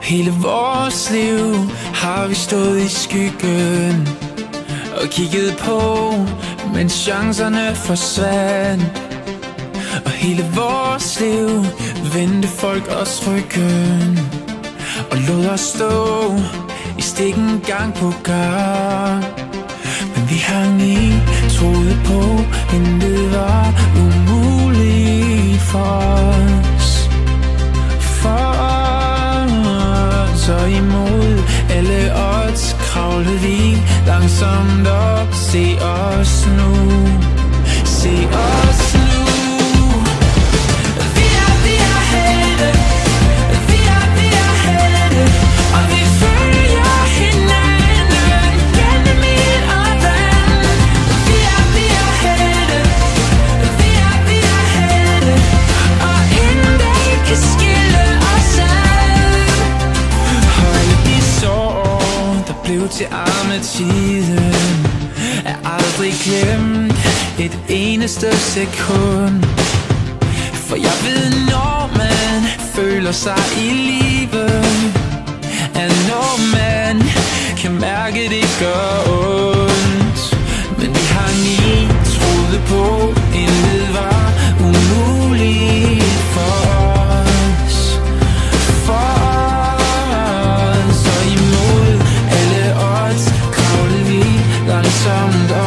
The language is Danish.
Hele vores liv har vi stået i skyggen og kigget på, mens chancerne forsvandt. Og hele vores liv vendte folk os ryggen og lod os stå i stikken gang på gang. Men vi hang i, troede på, intet var umuligt for os. Og imod alle odds kravlede vi langsomt op. Se os nu, se os nu. Vi er helte, vi er helte, og vi følger hinanden gennem ild og vand. Vi er helte, vi er helte, og intet kan skille os ad. Og alle de sår, der blev til armetiden, er aldrig glemt et eneste sekund. For jeg ved, når man føler sig i live, at når man kan mærke, det gør ondt. Men vi hang i, troede på, intet var umuligt for os. Og imod alle odds kravlede vi langsomt op.